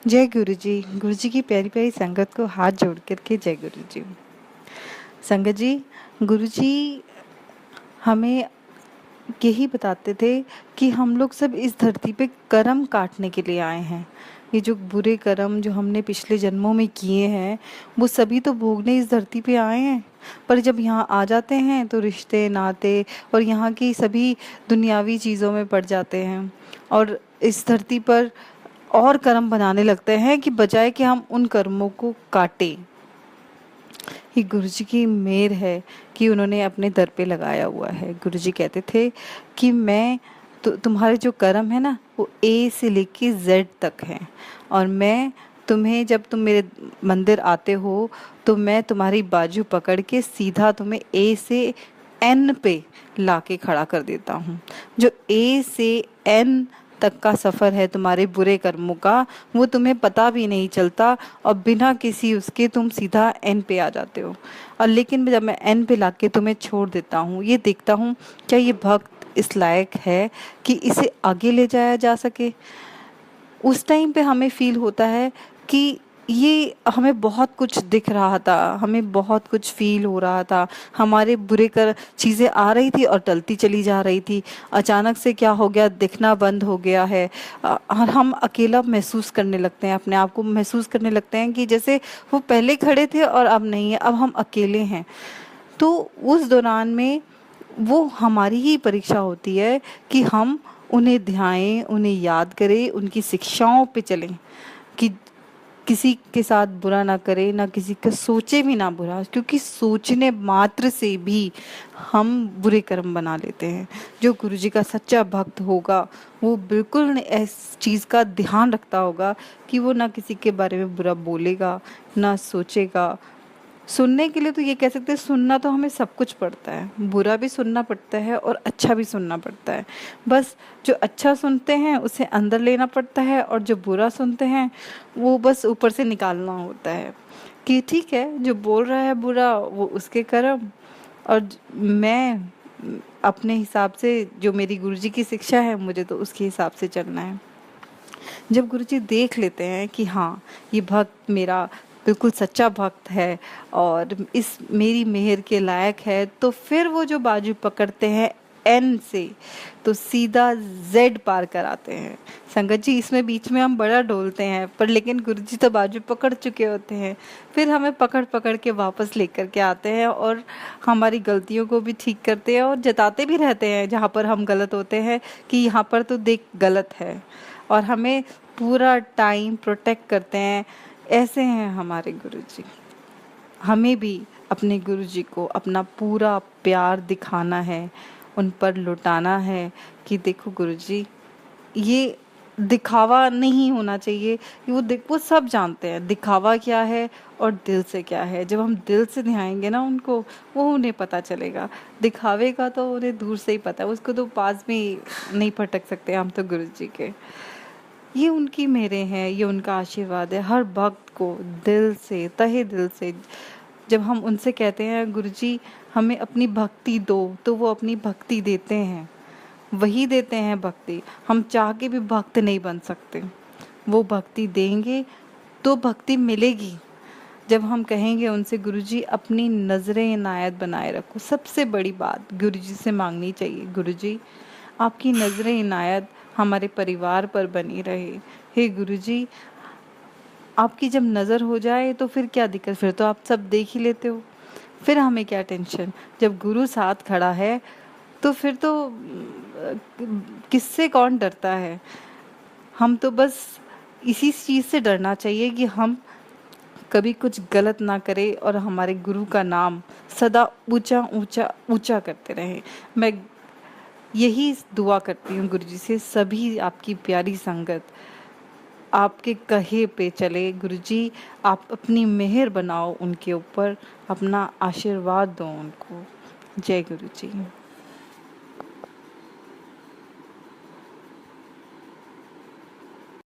जय गुरु जी की प्यारी प्यारी संगत को हाथ जोड़ करके जय गुरु जी। संगत जी, गुरु जी हमें यही बताते थे कि हम लोग सब इस धरती पे कर्म काटने के लिए आए हैं। ये जो बुरे कर्म जो हमने पिछले जन्मों में किए हैं, वो सभी तो भोगने इस धरती पे आए हैं। पर जब यहाँ आ जाते हैं तो रिश्ते नाते और यहाँ की सभी दुनियावी चीज़ों में पड़ जाते हैं और इस धरती पर और कर्म बनाने लगते हैं कि बजाय कि हम उन कर्मों को काटें। ये गुरुजी की मेहर है कि उन्होंने अपने दर पे लगाया हुआ है। गुरुजी कहते थे कि मैं तुम्हारे जो कर्म है ना, वो ए से लेके जेड तक हैं और मैं तुम्हें, जब तुम मेरे मंदिर आते हो तो मैं तुम्हारी बाजू पकड़ के सीधा तुम्हें ए से एन पे लाके खड़ा कर देता हूँ। जो ए से एन तक का सफ़र है तुम्हारे बुरे कर्मों का, वो तुम्हें पता भी नहीं चलता और बिना किसी उसके तुम सीधा एन पे आ जाते हो। और लेकिन जब मैं एन पे लाके तुम्हें छोड़ देता हूँ, ये देखता हूँ क्या ये भक्त इस लायक है कि इसे आगे ले जाया जा सके। उस टाइम पे हमें फील होता है कि ये हमें बहुत कुछ दिख रहा था, हमें बहुत कुछ फील हो रहा था, हमारे बुरे कर चीज़ें आ रही थी और टलती चली जा रही थी। अचानक से क्या हो गया, दिखना बंद हो गया है और हम अकेला महसूस करने लगते हैं, अपने आप को महसूस करने लगते हैं कि जैसे वो पहले खड़े थे और अब नहीं है, अब हम अकेले हैं। तो उस दौरान में वो हमारी ही परीक्षा होती है कि हम उन्हें ध्याएं, उन्हें याद करें, उनकी शिक्षाओं पे चलें कि किसी के साथ बुरा ना करे, ना किसी का सोचे भी ना बुरा, क्योंकि सोचने मात्र से भी हम बुरे कर्म बना लेते हैं। जो गुरुजी का सच्चा भक्त होगा वो बिल्कुल इस चीज़ का ध्यान रखता होगा कि वो ना किसी के बारे में बुरा बोलेगा, ना सोचेगा। सुनने के लिए तो ये कह सकते हैं, सुनना तो हमें सब कुछ पड़ता है, बुरा भी सुनना पड़ता है और अच्छा भी सुनना पड़ता है। बस जो अच्छा सुनते हैं उसे अंदर लेना पड़ता है और जो बुरा सुनते हैं वो बस ऊपर से निकालना होता है कि ठीक है, जो बोल रहा है बुरा वो उसके कर्म और मैं अपने हिसाब से, जो मेरी गुरुजी की शिक्षा है, मुझे तो उसके हिसाब से चलना है। जब गुरुजी देख लेते हैं कि हाँ, ये भक्त मेरा बिल्कुल सच्चा भक्त है और इस मेरी मेहर के लायक है, तो फिर वो जो बाजू पकड़ते हैं एन से तो सीधा जेड पार कराते हैं। संगत जी, इसमें बीच में हम बड़ा डोलते हैं, पर लेकिन गुरुजी तो बाजू पकड़ चुके होते हैं, फिर हमें पकड़ पकड़ के वापस लेकर के आते हैं और हमारी गलतियों को भी ठीक करते हैं और जताते भी रहते हैं जहाँ पर हम गलत होते हैं कि यहाँ पर तो देख गलत है, और हमें पूरा टाइम प्रोटेक्ट करते हैं। ऐसे हैं हमारे गुरुजी। हमें भी अपने गुरुजी को अपना पूरा प्यार दिखाना है, उन पर लुटाना है कि देखो गुरुजी, ये दिखावा नहीं होना चाहिए। वो सब जानते हैं दिखावा क्या है और दिल से क्या है। जब हम दिल से ध्याएंगे ना उनको, वो उन्हें पता चलेगा। दिखावे का तो उन्हें दूर से ही पता है, उसको तो पास में नहीं पटक सकते हम तो गुरुजी के। ये उनकी मेरे हैं, ये उनका आशीर्वाद है हर भक्त को दिल से, तहे दिल से। जब हम उनसे कहते हैं गुरुजी हमें अपनी भक्ति दो, तो वो अपनी भक्ति देते हैं, वही देते हैं भक्ति। हम चाह के भी भक्त नहीं बन सकते, वो भक्ति देंगे तो भक्ति मिलेगी। जब हम कहेंगे उनसे गुरुजी अपनी नज़रें इनायत बनाए रखो, सबसे बड़ी बात गुरुजी से मांगनी चाहिए, गुरुजी आपकी नज़रें इनायत हमारे परिवार पर बनी रहे। हे गुरुजी, आपकी जब नज़र हो जाए तो फिर क्या दिक्कत, फिर तो आप सब देख ही लेते हो, फिर हमें क्या टेंशन। जब गुरु साथ खड़ा है तो फिर तो किससे कौन डरता है। हम तो बस इसी चीज़ से डरना चाहिए कि हम कभी कुछ गलत ना करें और हमारे गुरु का नाम सदा ऊंचा ऊंचा ऊंचा करते रहें। मैं यही दुआ करती हूँ गुरुजी से, सभी आपकी प्यारी संगत आपके कहे पे चले। गुरुजी आप अपनी मेहर बनाओ उनके ऊपर, अपना आशीर्वाद दो उनको। जय गुरुजी।